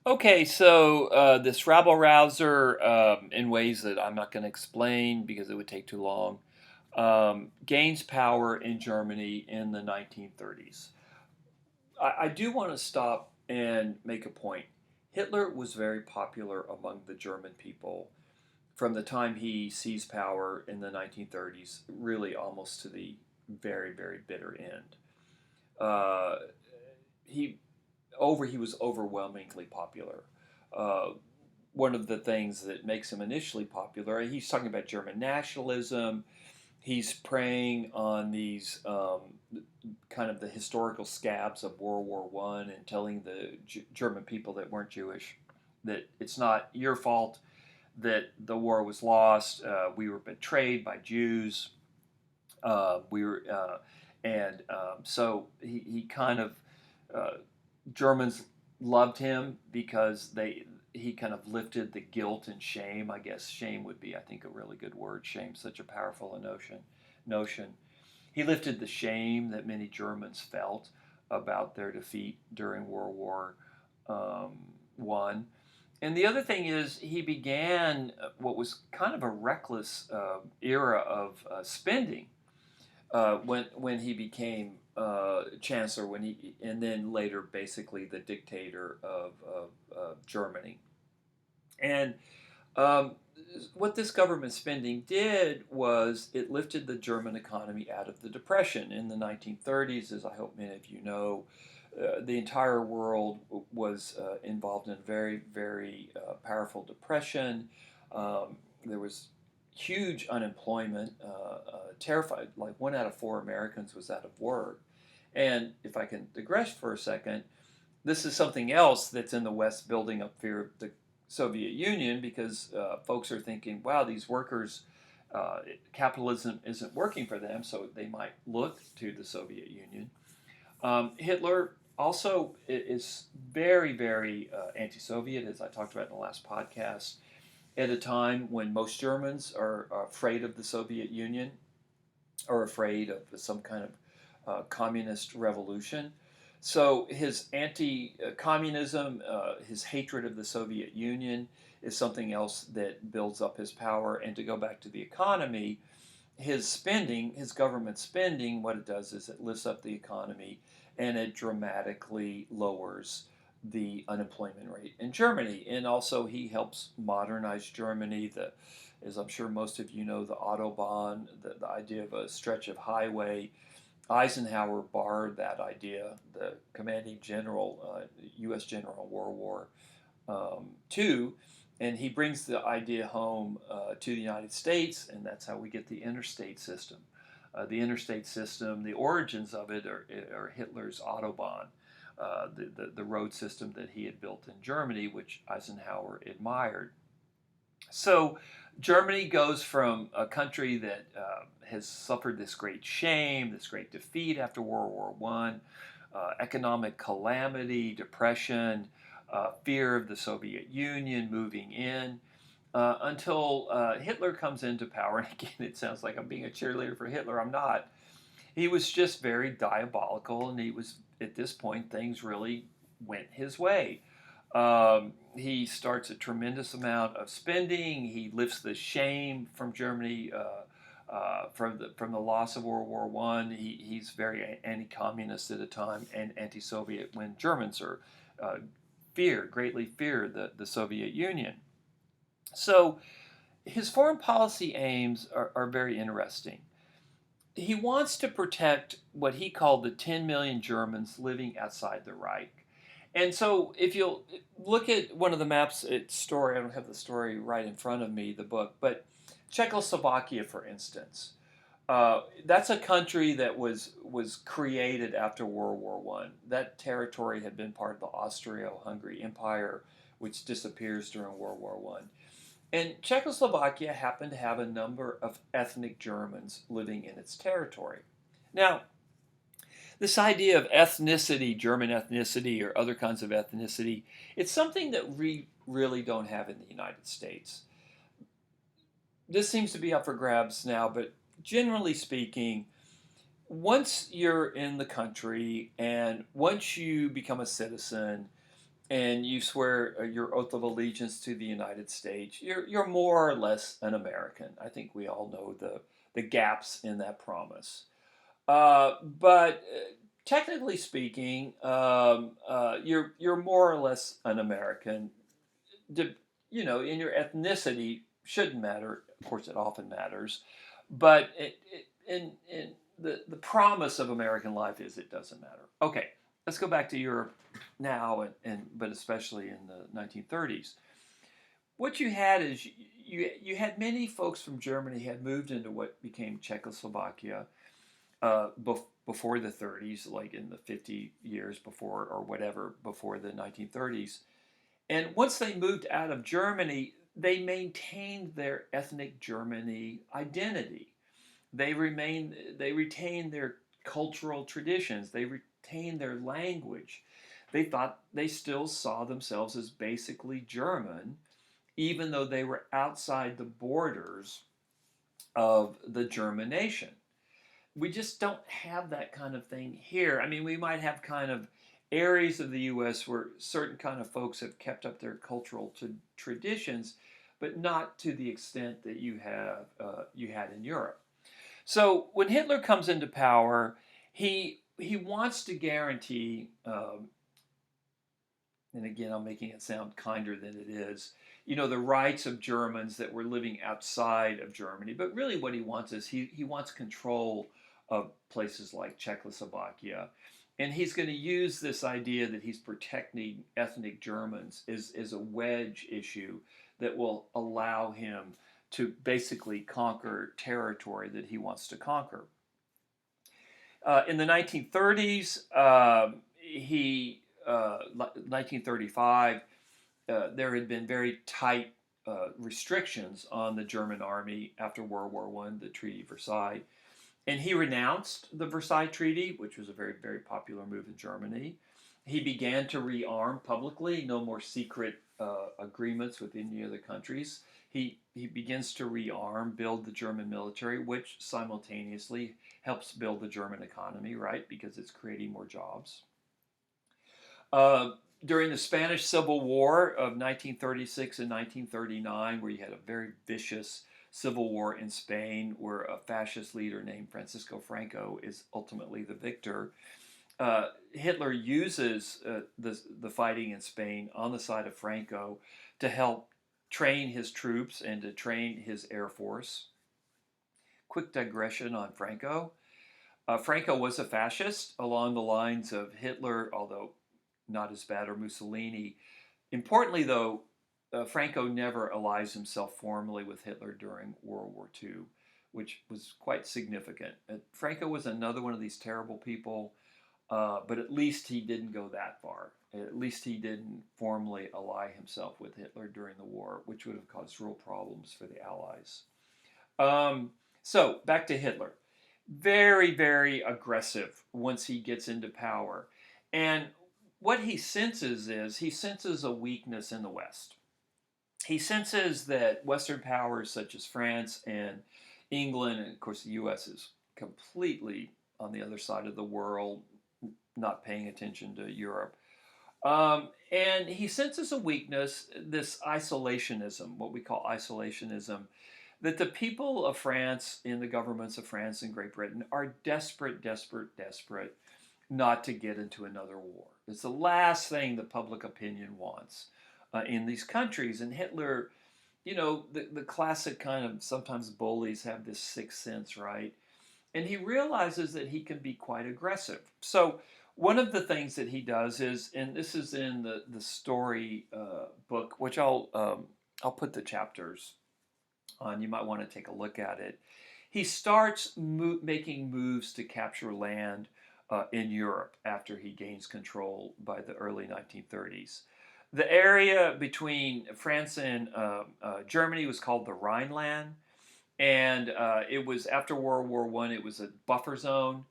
Okay, so this rabble rouser, in ways that I'm not going to explain because it would take too long, gains power in Germany in the 1930s. I do want to stop and make a point. Hitler was very popular among the German people from the time he seized power in the 1930s, really almost to the very, very bitter end. Uh, he he was overwhelmingly popular. Uh, One of the things that makes him initially popular, he's talking about German nationalism. He's preying on these kind of the historical scabs of World War One and telling the German people that weren't Jewish that it's not your fault that the war was lost. We were betrayed by Jews. We were, and so he kind of uh, Germans loved him because he kind of lifted the guilt and shame. I guess shame would be, I think, a really good word. Shame, such a powerful notion. He lifted the shame that many Germans felt about their defeat during World War One. And the other thing is, he began what was kind of a reckless era of spending when he became chancellor, and then later basically the dictator of Germany. And um, what this government spending did was it lifted the German economy out of the depression in the 1930s, as I hope many of you know. The entire world was involved in a very, very powerful depression. There was huge unemployment, terrified, like 1 out of 4 Americans was out of work. And if I can digress for a second, this is something else that's in the West building up fear of the Soviet Union because folks are thinking, wow, these workers, capitalism isn't working for them, so they might look to the Soviet Union. Hitler also is very, very anti-Soviet, as I talked about in the last podcast, at a time when most Germans are afraid of the Soviet Union or afraid of some kind of communist revolution. So his anti-communism, his hatred of the Soviet Union, is something else that builds up his power. And to go back to the economy, his spending, his government spending, what it does is it lifts up the economy and it dramatically lowers the unemployment rate in Germany. And also, he helps modernize Germany. As I'm sure most of you know, the Autobahn, the idea of a stretch of highway. Eisenhower barred that idea, the commanding general, U.S. general in World War II, and he brings the idea home to the United States, and that's how we get the interstate system. The interstate system, the origins of it are Hitler's Autobahn, the road system that he had built in Germany, which Eisenhower admired. So Germany goes from a country that has suffered this great shame, this great defeat after World War One, economic calamity, depression, fear of the Soviet Union moving in, until Hitler comes into power. And again, it sounds like I'm being a cheerleader for Hitler. I'm not. He was just very diabolical, and he was at this point things really went his way. He starts a tremendous amount of spending. He lifts the shame from Germany from the loss of World War One. He's very anti-communist at a time and anti-Soviet when Germans are greatly fear the Soviet Union. So his foreign policy aims are very interesting. He wants to protect what he called the 10 million Germans living outside the Reich. And so, if you'll look at one of the maps, it's story. I don't have the story right in front of me, the book, but Czechoslovakia, for instance, that's a country that was created after World War One. That territory had been part of the Austro-Hungary Empire, which disappears during World War One. And Czechoslovakia happened to have a number of ethnic Germans living in its territory. Now, this idea of ethnicity, German ethnicity, or other kinds of ethnicity, it's something that we really don't have in the United States. This seems to be up for grabs now, but generally speaking, once you're in the country and once you become a citizen, and you swear your oath of allegiance to the United States, you're more or less an American. I think we all know the gaps in that promise. But technically speaking, you're more or less an American. De, in your ethnicity shouldn't matter. Of course, it often matters, but in the promise of American life is it doesn't matter. Okay, let's go back to Europe now, and but especially in the 1930s. What you had is you had many folks from Germany had moved into what became Czechoslovakia before the 30s, like in the 50 years before or whatever before the 1930s. And once they moved out of Germany, they maintained their ethnic Germany identity. They retained their cultural traditions. They retained their language. They still saw themselves as basically German, even though they were outside the borders of the German nation. We just don't have that kind of thing here. I mean, we might have kind of areas of the U.S. where certain kind of folks have kept up their cultural traditions, but not to the extent that you had in Europe. So when Hitler comes into power, he wants to guarantee, and again I'm making it sound kinder than it is, the rights of Germans that were living outside of Germany. But really, what he wants is he wants control of places like Czechoslovakia. And he's going to use this idea that he's protecting ethnic Germans is a wedge issue that will allow him to basically conquer territory that he wants to conquer. In the 1930s, 1935, there had been very tight restrictions on the German army after World War I, the Treaty of Versailles. And he renounced the Versailles Treaty, which was a very, very popular move in Germany. He began to rearm publicly, no more secret agreements with any other countries. He begins to rearm, build the German military, which simultaneously helps build the German economy, right? Because it's creating more jobs. Uh, During the Spanish Civil War of 1936 and 1939, where you had a very vicious civil war in Spain, where a fascist leader named Francisco Franco is ultimately the victor, Hitler uses the fighting in Spain on the side of Franco to help train his troops and to train his air force. Quick digression on Franco. Franco was a fascist along the lines of Hitler, although not as bad, or Mussolini. Importantly, though, Franco never allies himself formally with Hitler during World War II, which was quite significant. Franco was another one of these terrible people, but at least he didn't go that far. At least he didn't formally ally himself with Hitler during the war, which would have caused real problems for the Allies. So, back to Hitler. Very, very aggressive once he gets into power. And what he senses is he senses a weakness in the West. He senses that Western powers such as France and England, and of course the U.S. is completely on the other side of the world, not paying attention to Europe. And he senses a weakness, this isolationism, what we call isolationism, that the people of France and the governments of France and Great Britain are desperate, desperate, desperate not to get into another war. It's the last thing the public opinion wants in these countries. And Hitler, the classic kind of sometimes bullies have this sixth sense, right? And he realizes that he can be quite aggressive. So one of the things that he does is, and this is in the story book, which I'll put the chapters on. You might want to take a look at it. He starts making moves to capture land in Europe after he gains control by the early 1930s. The area between France and Germany was called the Rhineland, and it was after World War I. It was a buffer zone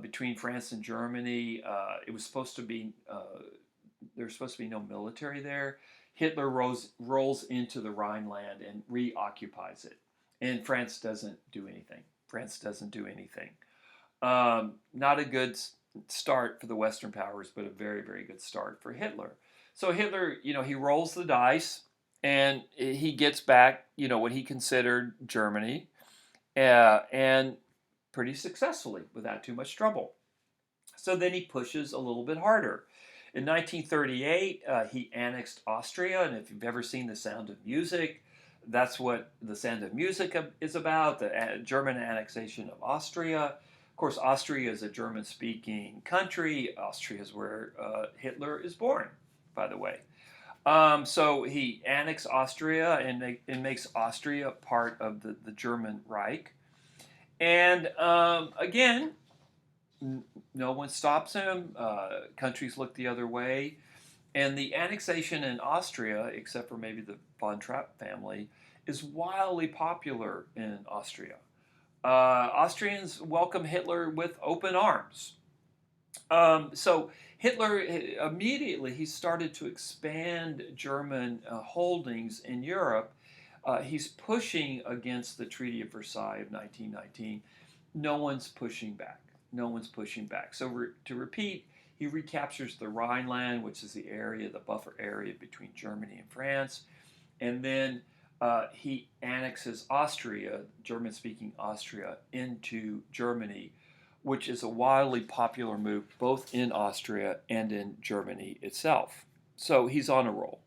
between France and Germany. It was supposed to be there was supposed to be no military there. Hitler rolls into the Rhineland and reoccupies it, and France doesn't do anything. France doesn't do anything. Not a good start for the Western powers, but a very, very good start for Hitler. So Hitler, he rolls the dice and he gets back, what he considered Germany, and pretty successfully without too much trouble. So then he pushes a little bit harder. In 1938, he annexed Austria, and if you've ever seen The Sound of Music, that's what The Sound of Music is about, the German annexation of Austria. Of course, Austria is a German-speaking country. Austria is where Hitler is born, by the way. So he annexed Austria and makes Austria part of the German Reich. And again, no one stops him. Countries look the other way. And the annexation in Austria, except for maybe the von Trapp family, is wildly popular in Austria. Austrians welcome Hitler with open arms. So Hitler immediately he started to expand German holdings in Europe. He's pushing against the Treaty of Versailles of 1919. No one's pushing back. No one's pushing back. So to repeat, he recaptures the Rhineland, which is the area, the buffer area between Germany and France, and then he annexes Austria, German-speaking Austria, into Germany, which is a wildly popular move both in Austria and in Germany itself. So he's on a roll.